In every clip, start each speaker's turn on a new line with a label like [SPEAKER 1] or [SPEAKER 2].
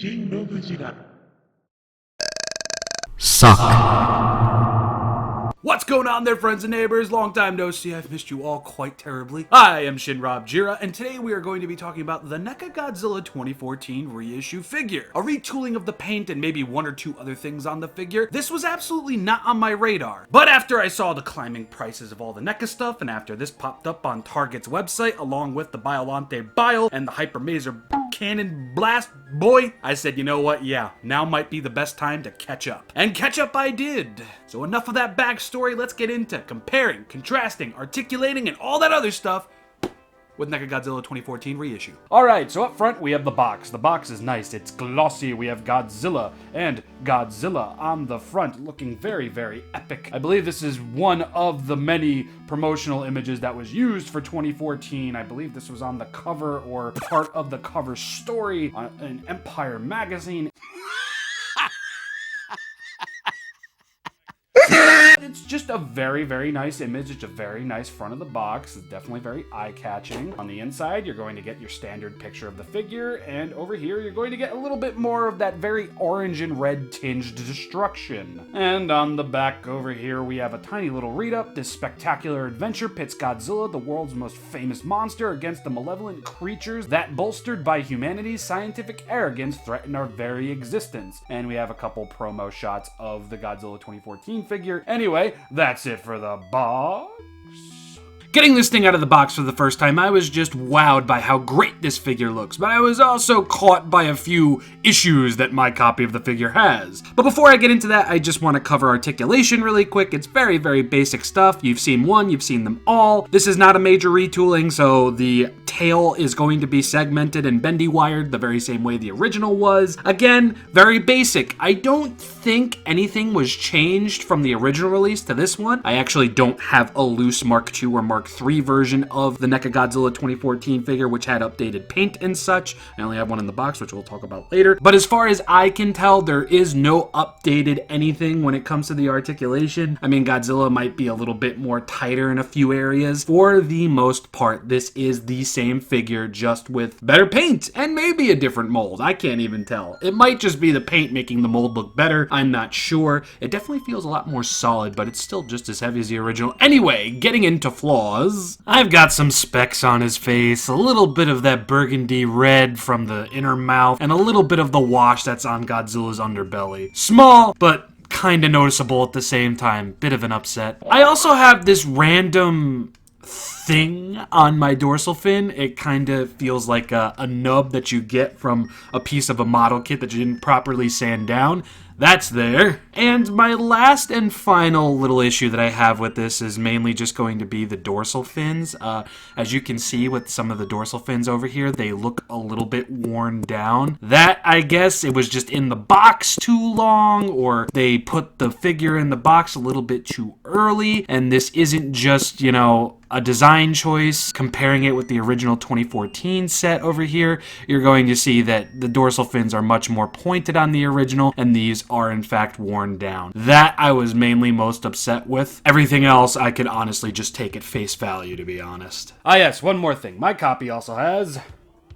[SPEAKER 1] ShinRobjira.
[SPEAKER 2] What's going on there, friends and neighbors? Long time no see. I've missed you all quite terribly. I am ShinRobjira, and today we are going to be talking about the NECA Godzilla 2014 reissue figure. A retooling of the paint and maybe one or two other things on the figure. This was absolutely not on my radar. But after I saw the climbing prices of all the NECA stuff, and after this popped up on Target's website, along with the Biolante Bile and the Hyper Maser Cannon Blast Boy, I said, you know what, yeah, now might be the best time to catch up. And catch up I did. So enough of that backstory, let's get into comparing, contrasting, articulating, and all that other stuff with NECA Godzilla 2014 reissue. Alright, so up front we have the box. The box is nice, it's glossy. We have Godzilla and Godzilla on the front, looking very, very epic. I believe this is one of the many promotional images that was used for 2014. I believe this was on the cover or part of the cover story in Empire magazine. It's just a very, very nice image. It's a very nice front of the box. It's definitely very eye-catching. On the inside, you're going to get your standard picture of the figure, and over here, you're going to get a little bit more of that very orange and red tinged destruction. And on the back over here, we have a tiny little read-up. This spectacular adventure pits Godzilla, the world's most famous monster, against the malevolent creatures that, bolstered by humanity's scientific arrogance, threaten our very existence. And we have a couple promo shots of the Godzilla 2014 figure. Anyway, that's it for the box. Getting this thing out of the box for the first time, I was just wowed by how great this figure looks, but I was also caught by a few issues that my copy of the figure has. But before I get into that, I just want to cover articulation really quick. It's very, very basic stuff. You've seen one, you've seen them all. This is not a major retooling, so the tail is going to be segmented and bendy wired the very same way the original was. Again, very basic. I don't think anything was changed from the original release to this one. I actually don't have a loose Mark II or Mark III version of the NECA Godzilla 2014 figure, which had updated paint and such. I only have one in the box, which we'll talk about later. But as far as I can tell, there is no updated anything when it comes to the articulation. I mean, Godzilla might be a little bit more tighter in a few areas. For the most part, this is the same figure, just with better paint and maybe a different mold. I can't even tell. It might just be the paint making the mold look better. I'm not sure. It definitely feels a lot more solid, but it's still just as heavy as the original. Anyway, getting into flaws, I've got some specks on his face, a little bit of that burgundy red from the inner mouth, and a little bit of the wash that's on Godzilla's underbelly. Small, but kinda noticeable at the same time. Bit of an upset. I also have this random thing on my dorsal fin. It kind of feels like a nub that you get from a piece of a model kit that you didn't properly sand down. That's there. And my last and final little issue that I have with this is mainly just going to be the dorsal fins. As you can see with some of the dorsal fins over here, they look a little bit worn down. That, I guess, it was just in the box too long, or they put the figure in the box a little bit too early, and this isn't just, you know, a design choice. Comparing it with the original 2014 set over here, you're going to see that the dorsal fins are much more pointed on the original, and these are in fact worn down. That I was mainly most upset with. Everything else I could honestly just take at face value, to be honest. Ah yes, one more thing. My copy also has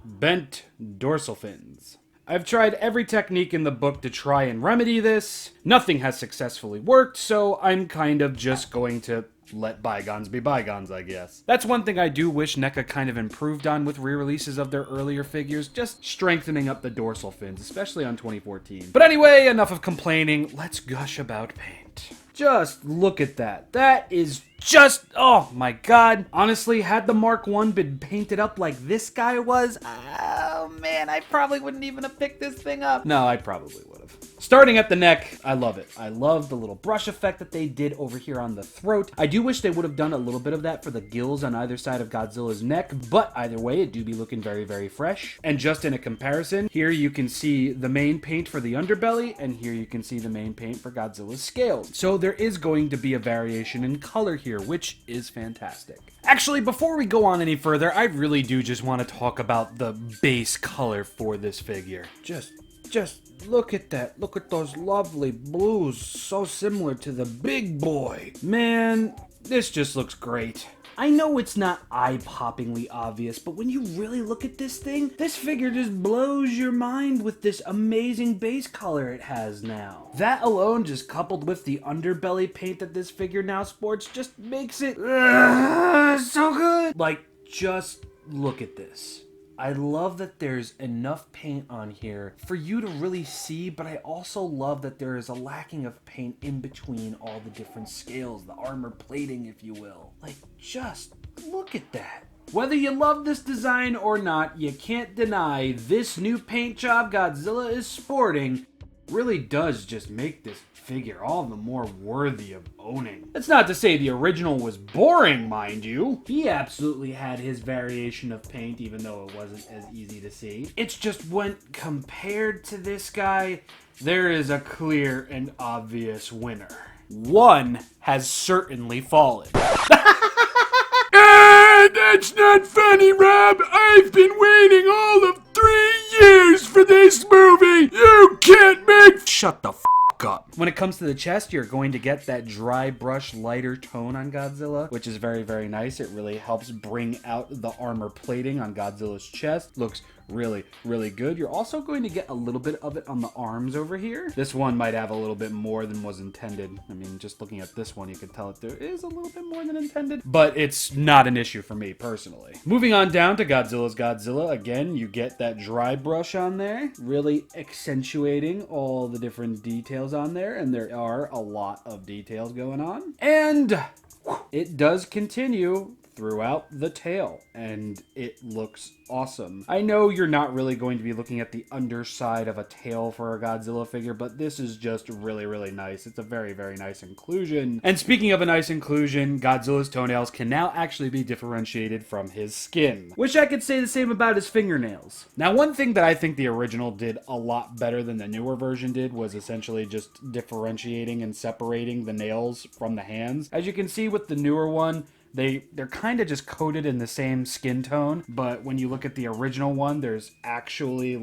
[SPEAKER 2] bent dorsal fins. I've tried every technique in the book to try and remedy this. Nothing has successfully worked, so I'm kind of just going to let bygones be bygones, I guess. That's one thing I do wish NECA kind of improved on with re-releases of their earlier figures, just strengthening up the dorsal fins, especially on 2014. But anyway, enough of complaining, let's gush about paint. Just look at that. That is just, oh my god. Honestly, had the Mark I been painted up like this guy was, oh man, I probably wouldn't even have picked this thing up. No, I probably would have. Starting at the neck, I love it. I love the little brush effect that they did over here on the throat. I do wish they would have done a little bit of that for the gills on either side of Godzilla's neck, but either way, it do be looking very, very fresh. And just in a comparison, here you can see the main paint for the underbelly, and here you can see the main paint for Godzilla's scales. So there is going to be a variation in color here, which is fantastic. Actually, before we go on any further, I really do just want to talk about the base color for this figure. Just look at that. Look at those lovely blues. So similar to the big boy. Man, this just looks great. I know it's not eye-poppingly obvious, but when you really look at this thing, this figure just blows your mind with this amazing base color it has now. That alone, just coupled with the underbelly paint that this figure now sports, just makes it so good. Like, just look at this. I love that there's enough paint on here for you to really see, but I also love that there is a lacking of paint in between all the different scales, the armor plating, if you will. Like, just look at that. Whether you love this design or not, you can't deny this new paint job Godzilla is sporting really does just make this figure all the more worthy of owning. That's not to say the original was boring, mind you. He absolutely had his variation of paint, even though it wasn't as easy to see. It's just when compared to this guy, there is a clear and obvious winner. One has certainly fallen. That's not funny, Rob. I've been waiting all of 3 years for this movie. You can't make... Shut the f*** up. When it comes to the chest, you're going to get that dry brush lighter tone on Godzilla, which is very, very nice. It really helps bring out the armor plating on Godzilla's chest. Looks really, really good. You're also going to get a little bit of it on the arms over here. This one might have a little bit more than was intended. I mean, just looking at this one, you can tell that there is a little bit more than intended, but it's not an issue for me personally. Moving on down to Godzilla's Godzilla, again, you get that dry brush on there, really accentuating all the different details on there, and there are a lot of details going on. And it does continue throughout the tail, and it looks awesome. I know you're not really going to be looking at the underside of a tail for a Godzilla figure, but this is just really, really nice. It's a very, very nice inclusion. And speaking of a nice inclusion, Godzilla's toenails can now actually be differentiated from his skin. Wish I could say the same about his fingernails. Now, one thing that I think the original did a lot better than the newer version did was essentially just differentiating and separating the nails from the hands. As you can see with the newer one, they're kind of just coated in the same skin tone, but when you look at the original one, there's actually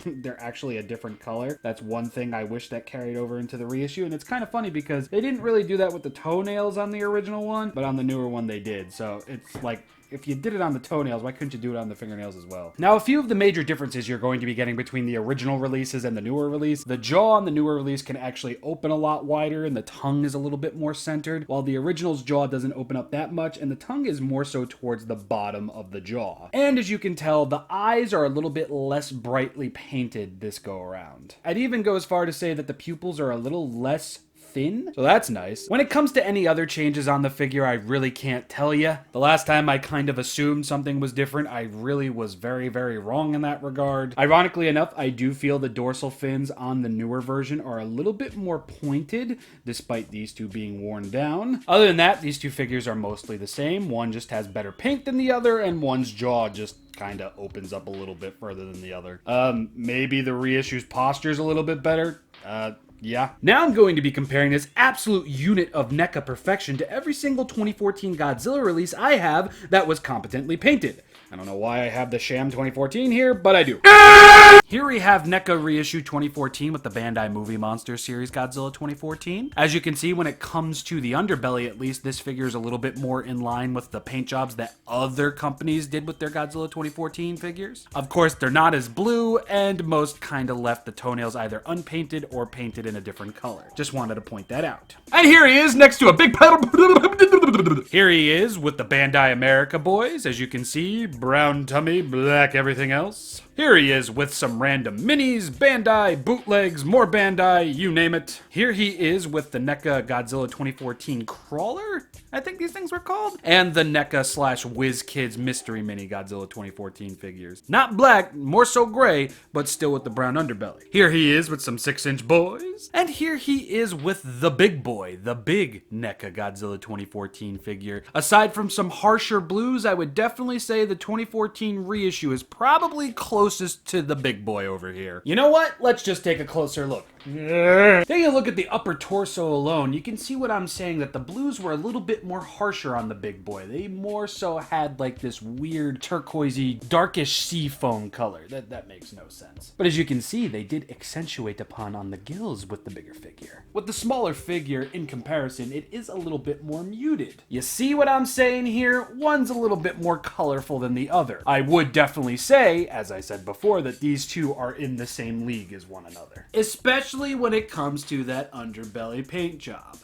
[SPEAKER 2] they're actually a different color. That's one thing I wish that carried over into the reissue, and it's kind of funny because they didn't really do that with the toenails on the original one, but on the newer one they did. So it's like, if you did it on the toenails, why couldn't you do it on the fingernails as well? Now, a few of the major differences you're going to be getting between the original releases and the newer release. The jaw on the newer release can actually open a lot wider, and the tongue is a little bit more centered, while the original's jaw doesn't open up that much, and the tongue is more so towards the bottom of the jaw. And as you can tell, the eyes are a little bit less brightly painted this go around. I'd even go as far to say that the pupils are a little less thin, so that's nice. When it comes to any other changes on the figure, I really can't tell you. The last time I kind of assumed something was different, I really was very, very wrong in that regard. Ironically enough, I do feel the dorsal fins on the newer version are a little bit more pointed, despite these two being worn down. Other than that, these two figures are mostly the same. One just has better paint than the other, and one's jaw just kind of opens up a little bit further than the other. Maybe the reissue's posture is a little bit better. Yeah. Now I'm going to be comparing this absolute unit of NECA perfection to every single 2014 Godzilla release I have that was competently painted. I don't know why I have the sham 2014 here, but I do. Here we have NECA Reissue 2014 with the Bandai Movie Monster Series Godzilla 2014. As you can see, when it comes to the underbelly at least, this figure is a little bit more in line with the paint jobs that other companies did with their Godzilla 2014 figures. Of course, they're not as blue, and most kind of left the toenails either unpainted or painted in a different color. Just wanted to point that out. And here he is next to a big pedal. Here he is with the Bandai America boys, as you can see. Brown tummy, black everything else. Here he is with some random minis, Bandai, bootlegs, more Bandai, you name it. Here he is with the NECA Godzilla 2014 Crawler, I think these things were called, and the NECA / WizKids Mystery Mini Godzilla 2014 figures. Not black, more so gray, but still with the brown underbelly. Here he is with some 6-inch boys, and here he is with the big boy, the big NECA Godzilla 2014 figure. Aside from some harsher blues, I would definitely say the 2014 reissue is probably closest to the big boy over here. You know what? Let's just take a closer look. Taking a look at the upper torso alone, you can see what I'm saying, that the blues were a little bit more harsher on the big boy. They more so had like this weird turquoisey, darkish sea foam color. That makes no sense. But as you can see, they did accentuate upon on the gills with the bigger figure. With the smaller figure, in comparison, it is a little bit more muted. You see what I'm saying here? One's a little bit more colorful than the other. I would definitely say, as I said before, that these two are in the same league as one another. Especially when it comes to that underbelly paint job.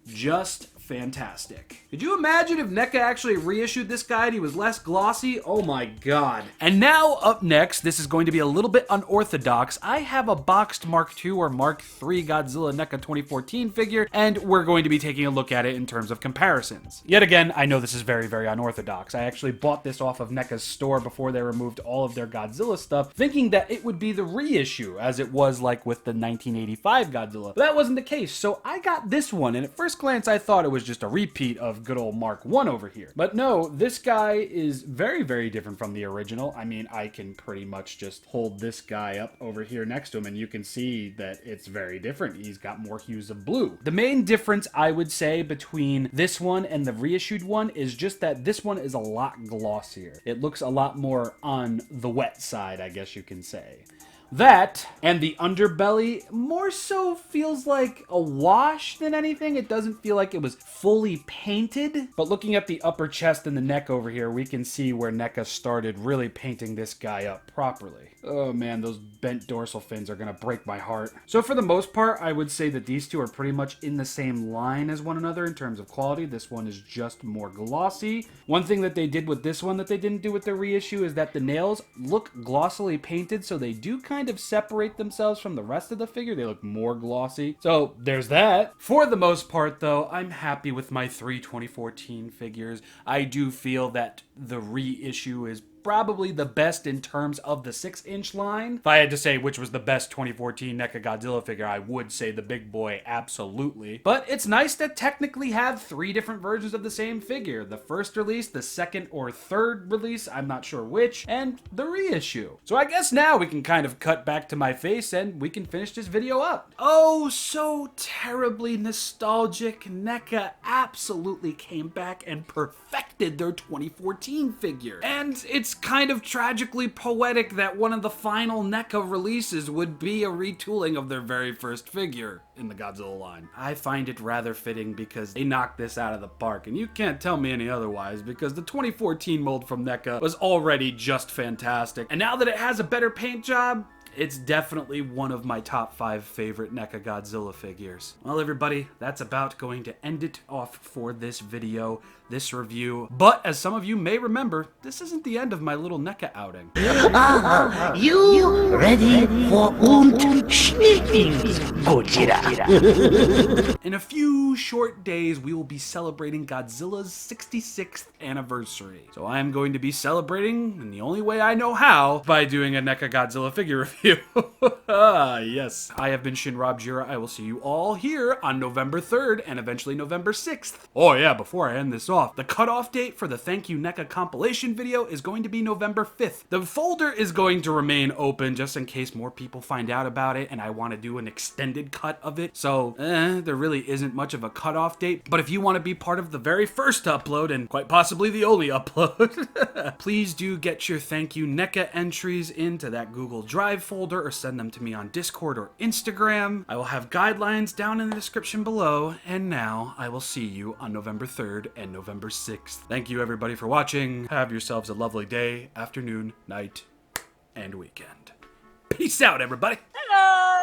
[SPEAKER 2] Just fantastic. Could you imagine if NECA actually reissued this guy and he was less glossy? Oh my god. And now up next, this is going to be a little bit unorthodox. I have a boxed Mark II or Mark III Godzilla NECA 2014 figure, and we're going to be taking a look at it in terms of comparisons. Yet again, I know this is very, very unorthodox. I actually bought this off of NECA's store before they removed all of their Godzilla stuff, thinking that it would be the reissue, as it was like with the 1985 Godzilla. But that wasn't the case, so I got this one, and at first glance I thought it was just a repeat of good old Mark I over here. But no, this guy is very, very different from the original. I mean, I can pretty much just hold this guy up over here next to him and you can see that it's very different. He's got more hues of blue. The main difference, I would say, between this one and the reissued one is just that this one is a lot glossier. It looks a lot more on the wet side, I guess you can say. That, and the underbelly, more so feels like a wash than anything. It doesn't feel like it was fully painted. But looking at the upper chest and the neck over here, we can see where NECA started really painting this guy up properly. Oh man, those bent dorsal fins are gonna break my heart. So for the most part, I would say that these two are pretty much in the same line as one another in terms of quality. This one is just more glossy. One thing that they did with this one that they didn't do with the reissue is that the nails look glossily painted, so they do kind of separate themselves from the rest of the figure. They look more glossy. So there's that. For the most part though, I'm happy with my 3 2014 figures. I do feel that the reissue is probably the best in terms of the 6-inch line. If I had to say which was the best 2014 NECA Godzilla figure, I would say the big boy, absolutely. But it's nice to technically have 3 different versions of the same figure. The first release, the second or third release, I'm not sure which, and the reissue. So I guess now we can kind of cut back to my face and we can finish this video up. Oh, so terribly nostalgic. NECA absolutely came back and perfected their 2014 figure. And it's kind of tragically poetic that one of the final NECA releases would be a retooling of their very first figure in the Godzilla line. I find it rather fitting because they knocked this out of the park, and you can't tell me any otherwise because the 2014 mold from NECA was already just fantastic. And now that it has a better paint job, it's definitely one of my top 5 favorite NECA Godzilla figures. Well, everybody, that's about going to end it off for this video, this review. But as some of you may remember, this isn't the end of my little NECA outing.
[SPEAKER 1] You ready for Godzilla?
[SPEAKER 2] In a few short days, we will be celebrating Godzilla's 66th anniversary. So I am going to be celebrating, in the only way I know how, by doing a NECA Godzilla figure review. Yes. I have been ShinRobjira. I will see you all here on November 3rd and eventually November 6th. Oh yeah, before I end this off, the cutoff date for the Thank You NECA compilation video is going to be November 5th. The folder is going to remain open just in case more people find out about it and I want to do an extended cut of it. So, there really isn't much of a cutoff date. But if you want to be part of the very first upload and quite possibly the only upload, please do get your Thank You NECA entries into that Google Drive folder or send them to me on Discord or Instagram. I will have guidelines down in the description below. And now I will see you on November 3rd and November 6th. Thank you everybody for watching. Have yourselves a lovely day, afternoon, night, and weekend. Peace out, everybody.
[SPEAKER 3] Hello!